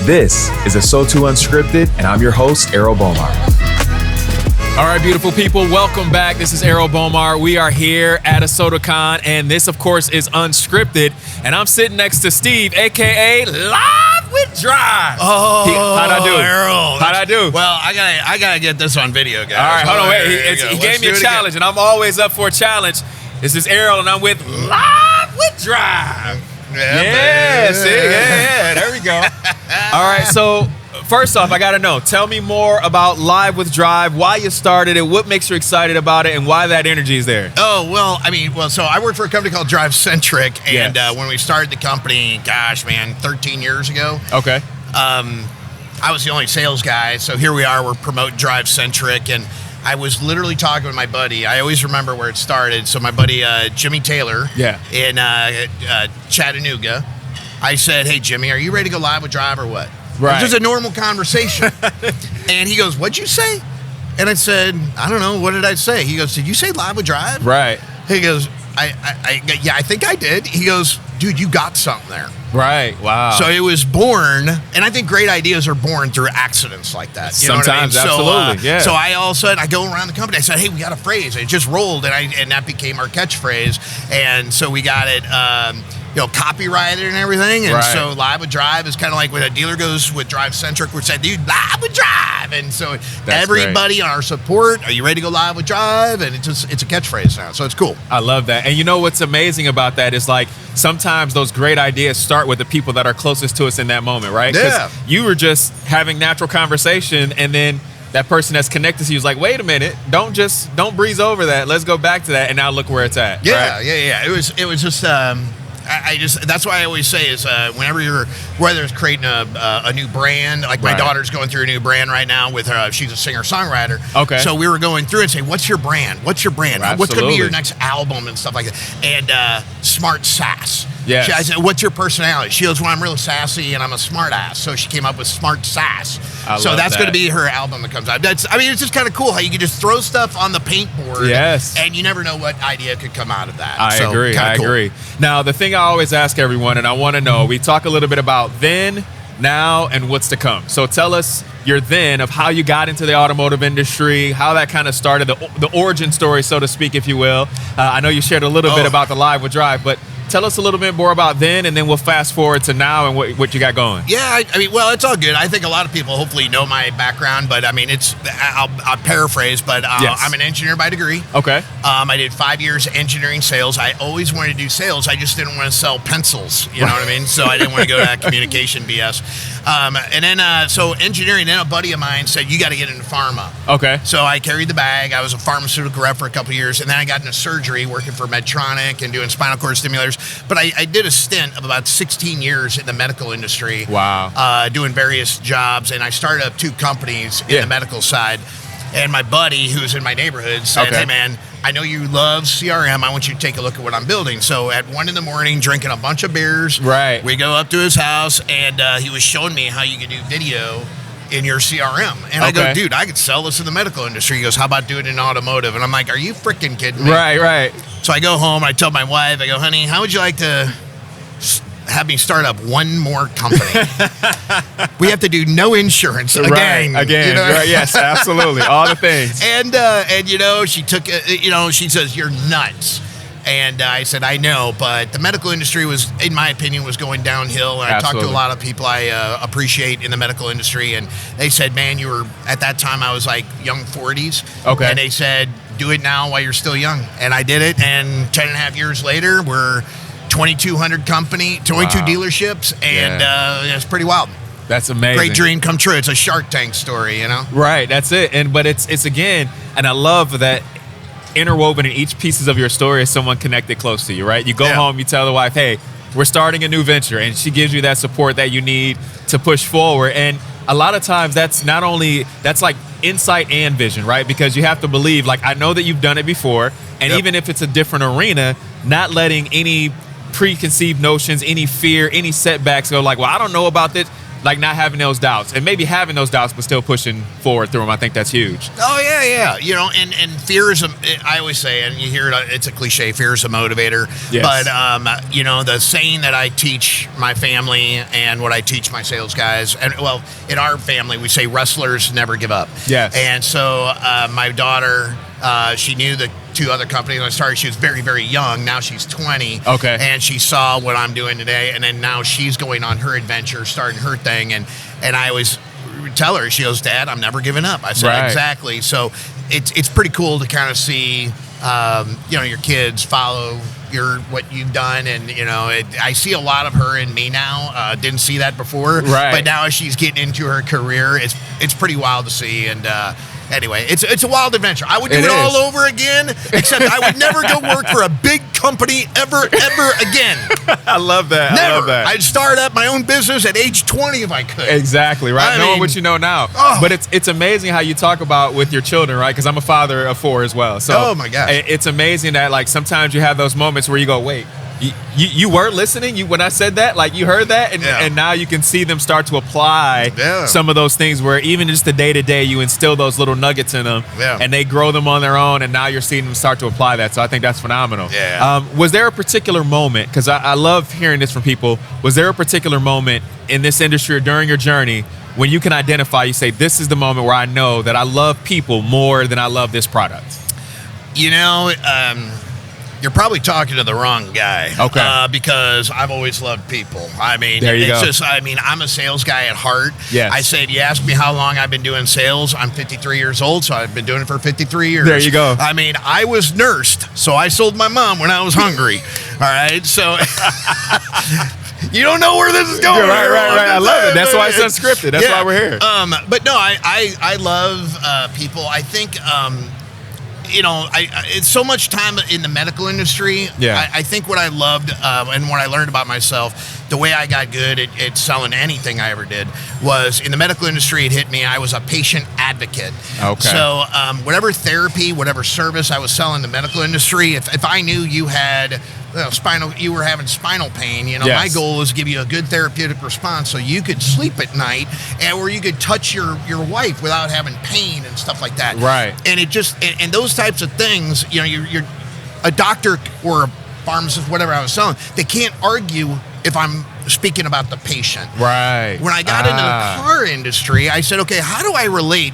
This is ASOTU Unscripted, and I'm your host, Errol Bomar. All right, beautiful people, welcome back. This is Errol Bomar. We are here at ASOTU CON, and this, of course, is Unscripted. And I'm sitting next to Steve, a.k.a. Live with Drive. Oh, how'd I do? Errol. How'd I do? Well, I gotta get this on video, guys. All right, hold on, wait. He gave me a Let's challenge, and I'm always up for a challenge. This is Errol, and I'm with Live with Drive. Yeah, see, yeah, there we go. All right, so first off, I got to know, tell me more about Live with Drive, why you started it, what makes you excited about it, and why that energy is there. Oh, well, so I work for a company called DriveCentric, and Yes. when we started the company, gosh, man, 13 years ago, Okay. I was the only sales guy, so here we are, we're promoting DriveCentric, and I was literally talking with my buddy. I always remember where it started. So my buddy, Jimmy Taylor, Yeah. in Chattanooga, I said, hey, Jimmy, are you ready to go live with Drive or what? Right. It was just a normal conversation. And he goes, what'd you say? And I said, I don't know. What did I say? He goes, did you say live with Drive? Right. He goes, yeah, I think I did. He goes, dude, you got something there. Right. Wow. So it was born, and I think great ideas are born through accidents like that. You know what I mean? Sometimes, absolutely, yeah. So I all of a sudden, I go around the company, I said, hey, we got a phrase. It just rolled, and that became our catchphrase. And so we got it, copyrighted and everything. And Right. so Live with Drive is kind of like when a dealer goes with DriveCentric, we said, dude, Live with Drive. And so everybody on our support, are you ready to go live with Drive? And it's a catchphrase now, so it's cool. I love that. And you know what's amazing about that is like sometimes those great ideas start with the people that are closest to us in that moment, right? 'Cause Yeah. you were just having natural conversation, and then that person that's connected to you is like, wait a minute, don't breeze over that. Let's go back to that, and now look where it's at. Yeah, right? yeah. It was just I just that's why I always say is whenever whether it's creating a new brand, like my Right. daughter's going through a new brand right now with her, she's a singer-songwriter. Okay. So we were going through and say, what's your brand? What's your brand? Right, What's going to be your absolutely. next album and stuff like that? And Smart Sass. Yes. I said, what's your personality? She goes, well, I'm real sassy and I'm a smart ass. So she came up with Smart Sass. I So love that's going to that. be her album that comes out. It's just kind of cool how you can just throw stuff on the paintboard. Yes. And you never know what idea could come out of that. I So, agree. kinda I cool. agree. Now, the thing I always ask everyone, and I want to know, we talk a little bit about then, now, and what's to come. So tell us your then of how you got into the automotive industry, how that kind of started, the origin story, so to speak, if you will. I know you shared a little bit about the Live with Drive, but tell us a little bit more about then, and then we'll fast forward to now and what you got going. Yeah, I mean, well, it's all good. I think a lot of people hopefully know my background, but I mean, I'll paraphrase, but Yes. I'm an engineer by degree. Okay. I did 5 years engineering sales. I always wanted to do sales. I just didn't want to sell pencils. You know what I mean? So I didn't want to go to that communication BS. And then, so engineering, then a buddy of mine said, you got to get into pharma. Okay. So I carried the bag. I was a pharmaceutical rep for a couple of years, and then I got into surgery, working for Medtronic and doing spinal cord stimulators. But I did a stint of about 16 years in the medical industry. Wow. Doing various jobs, and I started up 2 companies in Yeah. the medical side. And my buddy, who's in my neighborhood, said, Okay. hey, man, I know you love CRM. I want you to take a look at what I'm building. So at 1 a.m, drinking a bunch of beers, Right. we go up to his house, and he was showing me how you could do video in your CRM. And I go, Okay. dude, I could sell this in the medical industry. He goes, how about doing it in automotive? And I'm like, are you freaking kidding me? Right. So I go home, I tell my wife, I go, honey, how would you like to have me start up one more company? We have to do no insurance again. Again. you know? Right. Yes, absolutely. All the things. And she took, she says, you're nuts. And I said, I know, but the medical industry was, in my opinion, was going downhill. And I talked to a Absolutely. lot of people I appreciate in the medical industry, and they said, man, you were, at that time, I was like young 40s. Okay. And they said, do it now while you're still young. And I did it, and 10 and a half years later, we're 2,200 company, 22 Wow. dealerships, and it's pretty wild. That's amazing. Great dream come true. It's a Shark Tank story, you know? Right, that's it. But it's again, and I love that interwoven in each pieces of your story is someone connected close to you, right? You go Yeah. home, you tell the wife, hey, we're starting a new venture, and she gives you that support that you need to push forward. And a lot of times that's like insight and vision, right? Because you have to believe, like, I know that you've done it before, and Yep. even if it's a different arena, not letting any preconceived notions, any fear, any setbacks go like, well, I don't know about this. like not having those doubts and maybe having those doubts, but still pushing forward through them. I think that's huge. Oh, yeah. You know, and fear is, I always say, and you hear it, it's a cliche, fear is a motivator. Yes. But, you know, the saying that I teach my family and what I teach my sales guys, and well, in our family, we say wrestlers never give up. Yes. And so my daughter, she knew the 2 other companies when I started. She was very, very young. Now she's 20. Okay. And she saw what I'm doing today. And then now she's going on her adventure, starting her thing. And I always tell her, she goes, Dad, I'm never giving up. I said, Right. Exactly. So it's pretty cool to kind of see, you know, your kids follow what you've done. And, you know, I see a lot of her in me now. Didn't see that before. Right. But now as she's getting into her career, it's pretty wild to see. And, anyway, it's a wild adventure. I would do it all over again, except I would never go work for a big company ever again. I love that. Never. I love that. I'd start up my own business at age 20 if I could. Exactly, right? I Knowing mean, what you know now. Oh. But it's amazing how you talk about with your children, right? Because I'm a father of 4 as well. So Oh, my gosh. It's amazing that like sometimes you have those moments where you go, wait, you were listening when I said that, like you heard that, and now you can see them start to apply some of those things where even just the day-to-day you instill those little nuggets in them and they grow them on their own, and now you're seeing them start to apply that. So I think that's phenomenal. Was there a particular moment, because I love hearing this from people, was there a particular moment in this industry or during your journey when you can identify, you say, this is the moment where I know that I love people more than I love this product? You know, you're probably talking to the wrong guy. Okay. Because I've always loved people. I mean, There you go. just, I mean, I'm a sales guy at heart. Yes. I said, you ask me how long I've been doing sales. I'm 53 years old, so I've been doing it for 53 years. There you go. I mean, I was nursed, so I sold my mom when I was hungry. All right. So you don't know where this is going. Right. I love it. That's why it's unscripted. That's why we're here. But no, I love people. I think, you know, it's so much time in the medical industry. Yeah. I think what I loved and what I learned about myself, the way I got good at selling anything I ever did, was in the medical industry, it hit me. I was a patient advocate. Okay. So whatever therapy, whatever service I was selling in the medical industry, if I knew you had you were having spinal pain, you know, my goal was to give you a good therapeutic response so you could sleep at night or you could touch your wife without having pain and stuff like that. Right. And it just, and those types of things, you know, you're a doctor or a pharmacist, whatever I was selling, they can't argue if I'm speaking about the patient. Right. When I got into the car industry, I said, okay, how do I relate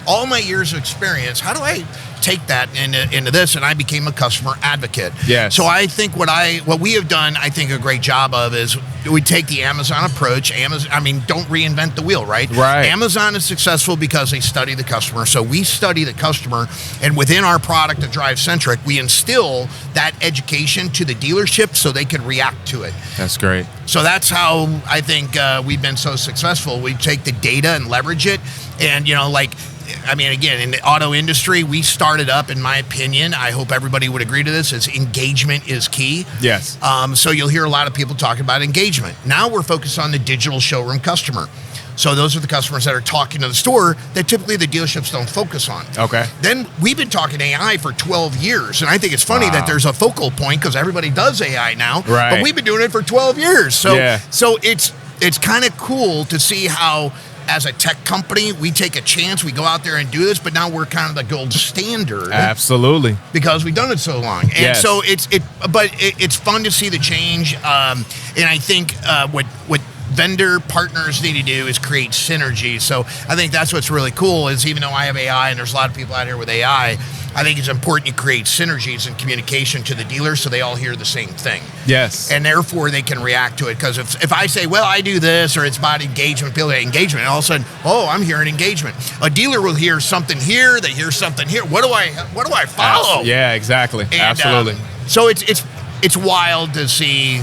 all my years of experience, how do I take that into this? And I became a customer advocate. Yes. So I think what we have done, I think a great job of is we take the Amazon approach. Don't reinvent the wheel, right? Right. Amazon is successful because they study the customer. So we study the customer, and within our product, the DriveCentric, we instill that education to the dealership so they can react to it. That's great. So that's how I think we've been so successful. We take the data and leverage it. And, you know, again, in the auto industry, we started up, in my opinion, I hope everybody would agree to this, is engagement is key. Yes. So you'll hear a lot of people talking about engagement. Now we're focused on the digital showroom customer. So those are the customers that are talking to the store that typically the dealerships don't focus on. Okay. Then we've been talking AI for 12 years. And I think it's funny that there's a focal point because everybody does AI now. Right. But we've been doing it for 12 years. So, Yeah. so it's kind of cool to see how, as a tech company, we take a chance, we go out there and do this, but now we're kind of the gold standard. Absolutely. Because we've done it so long. And Yes. so it's fun to see the change. And I think what vendor partners need to do is create synergy. So I think that's what's really cool is even though I have AI and there's a lot of people out here with AI, I think it's important you create synergies and communication to the dealer so they all hear the same thing. Yes. And therefore they can react to it. Because if I say, well, I do this, or it's about engagement, people get engagement, and all of a sudden, oh, I'm hearing engagement. A dealer will hear something here, they hear something here. What do I follow? Yeah, exactly. And, Absolutely. So it's wild to see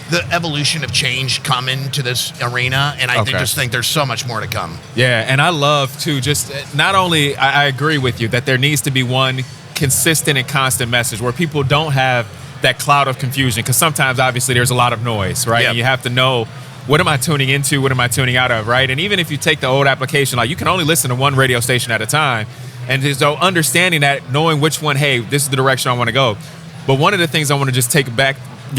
the evolution of change come into this arena, and I just think there's so much more to come. Yeah, and I love to just not only I agree with you that there needs to be one consistent and constant message where people don't have that cloud of confusion, because sometimes obviously there's a lot of noise, right? Yep. And you have to know, what am I tuning into? What am I tuning out of, right? And even if you take the old application, like you can only listen to one radio station at a time, and so understanding that, knowing which one, hey, this is the direction I want to go. But one of the things I want to just get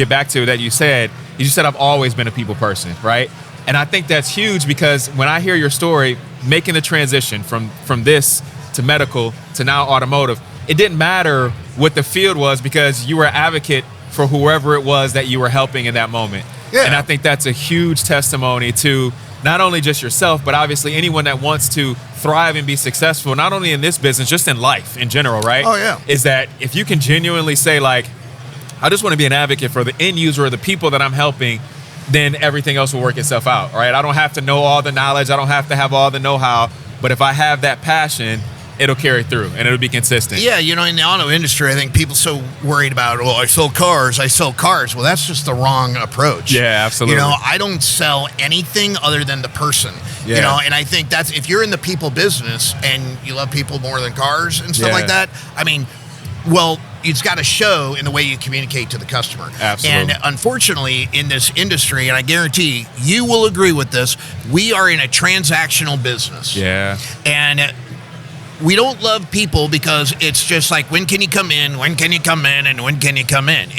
back to that you said I've always been a people person, right? And I think that's huge because when I hear your story, making the transition from this to medical to now automotive, it didn't matter what the field was because you were an advocate for whoever it was that you were helping in that moment. Yeah. And I think that's a huge testimony to not only just yourself, but obviously anyone that wants to thrive and be successful, not only in this business, just in life in general, right? Oh, yeah. Is that if you can genuinely say, like, I just want to be an advocate for the end user or the people that I'm helping, then everything else will work itself out, right? I don't have to know all the knowledge. I don't have to have all the know-how. But if I have that passion, it'll carry through and it'll be consistent. Yeah, you know, in the auto industry, I think people so worried about, well, I sell cars. Well, that's just the wrong approach. Yeah, absolutely. You know, I don't sell anything other than the person. Yeah. You know, and I think that's, if you're in the people business and you love people more than cars and stuff like that, I mean, well, it's got to show in the way you communicate to the customer. Absolutely. And unfortunately, in this industry, and I guarantee you will agree with this, we are in a transactional business. Yeah. And we don't love people because it's just like, when can you come in? When can you come in? And when can you come in?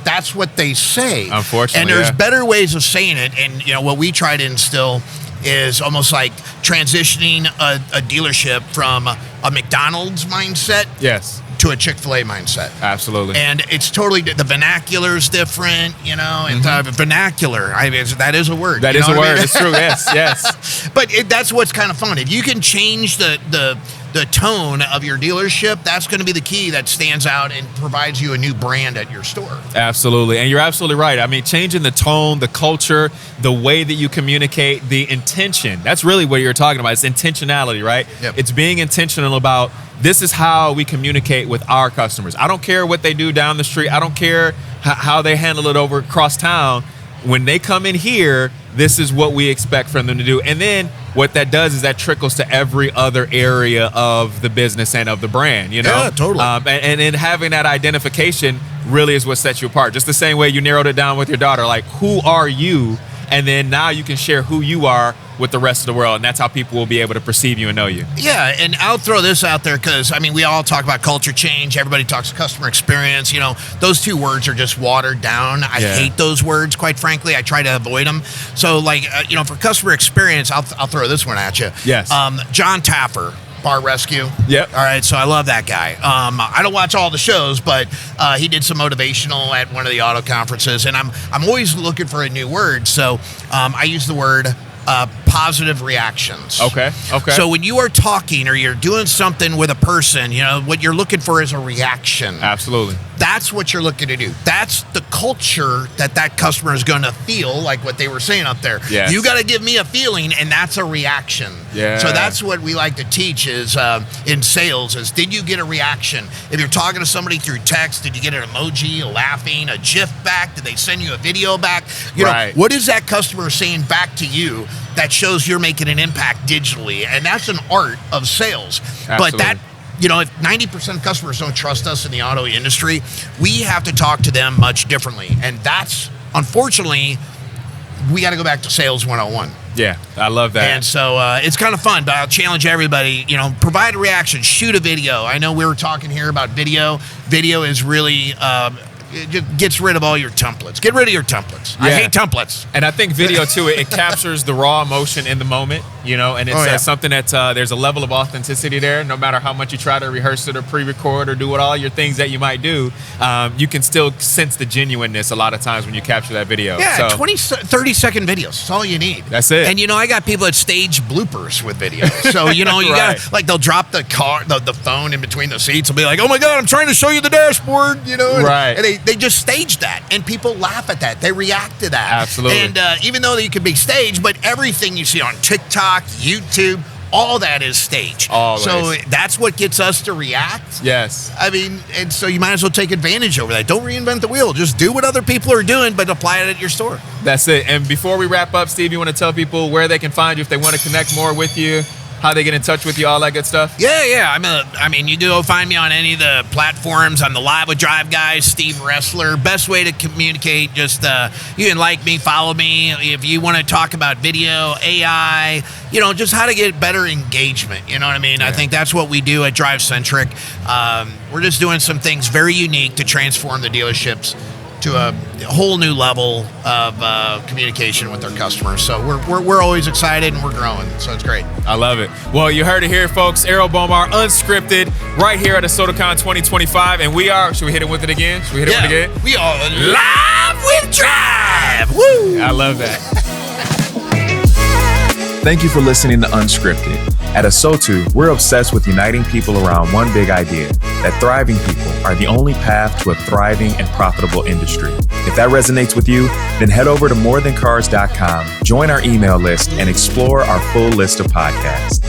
That's what they say. Unfortunately, and there's better ways of saying it. And you know what we try to instill is almost like transitioning a dealership from a McDonald's mindset, Yes, to a Chick-fil-A mindset. absolutely. And it's totally, the vernacular is different, you know, and vernacular, that is a word. That you is know a what I word. mean? It's true. Yes, yes. But that's what's kind of fun. If you can change the tone of your dealership, that's going to be the key that stands out and provides you a new brand at your store. Absolutely. And you're absolutely right. I mean, changing the tone, the culture, the way that you communicate, the intention. That's really what you're talking about. It's intentionality, right? Yep. It's being intentional about, this is how we communicate with our customers. I don't care what they do down the street. I don't care how they handle it over across town. When they come in here, this is what we expect from them to do. And then what that does is that trickles to every other area of the business and of the brand, you know? Yeah, totally. And in having that identification really is what sets you apart. Just the same way you narrowed it down with your daughter, like, who are you? And then now you can share who you are with the rest of the world. And that's how people will be able to perceive you and know you. Yeah, and I'll throw this out there because, I mean, we all talk about culture change. Everybody talks customer experience. You know, those two words are just watered down. I hate those words, quite frankly. I try to avoid them. So, like, you know, for customer experience, I'll throw this one at you. Yes. John Taffer, Bar Rescue. Yep. All right, so I love that guy. I don't watch all the shows, but he did some motivational at one of the auto conferences, and I'm always looking for a new word. So I use the word positive reactions. Okay. So when you are talking or you're doing something with a person, you know, what you're looking for is a reaction. Absolutely. That's what you're looking to do. That's the culture that customer is going to feel, like what they were saying up there. Yes. You got to give me a feeling, and that's a reaction. Yeah. So that's what we like to teach is in sales is, did you get a reaction? If you're talking to somebody through text, did you get an emoji, a laughing, a GIF back? Did they send you a video back? You know, what is that customer saying back to you that shows you're making an impact digitally? And that's an art of sales. Absolutely. But that, you know, if 90% of customers don't trust us in the auto industry, we have to talk to them much differently. And that's, unfortunately, we got to go back to sales 101. Yeah, I love that. And so it's kind of fun, but I'll challenge everybody, you know, provide a reaction, shoot a video. I know we were talking here about video. Video is really, it just gets rid of all your templates. Get rid of your templates. I hate templates. And I think video, too, it captures the raw emotion in the moment, you know, and it's something that there's a level of authenticity there. No matter how much you try to rehearse it or pre-record or do what all your things that you might do, you can still sense the genuineness a lot of times when you capture that video. Yeah, so, 30-second videos. That's all you need. That's it. And, you know, I got people that stage bloopers with videos. So, you know, you got to, like, they'll drop the phone in between the seats and be like, oh, my God, I'm trying to show you the dashboard, you know. And they just stage that, and people laugh at that. They react to that. Absolutely. And even though you can be staged, but everything you see on TikTok, YouTube, all that is staged. Always. So that's what gets us to react. Yes. I mean, and so you might as well take advantage over that. Don't reinvent the wheel. Just do what other people are doing, but apply it at your store. That's it. And before we wrap up, Steve, you want to tell people where they can find you if they want to connect more with you, how they get in touch with you, all that good stuff? Yeah. I mean, you can go find me on any of the platforms. I'm the Live with Drive guy, Steve Roessler. Best way to communicate, just you can like me, follow me. If you want to talk about video, AI, you know, just how to get better engagement. You know what I mean? Yeah. I think that's what we do at DriveCentric. We're just doing some things very unique to transform the dealerships to a whole new level of communication with our customers. So we're always excited and we're growing. So it's great. I love it. Well, you heard it here, folks. Errol Bomar, Unscripted, right here at ASOTU CON 2025. And we are, should we hit it with it again? Should we hit it with it again? We are live with Drive. Woo! I love that. Thank you for listening to Unscripted. At ASOTU, we're obsessed with uniting people around one big idea, that thriving people are the only path to a thriving and profitable industry. If that resonates with you, then head over to morethancars.com, join our email list, and explore our full list of podcasts.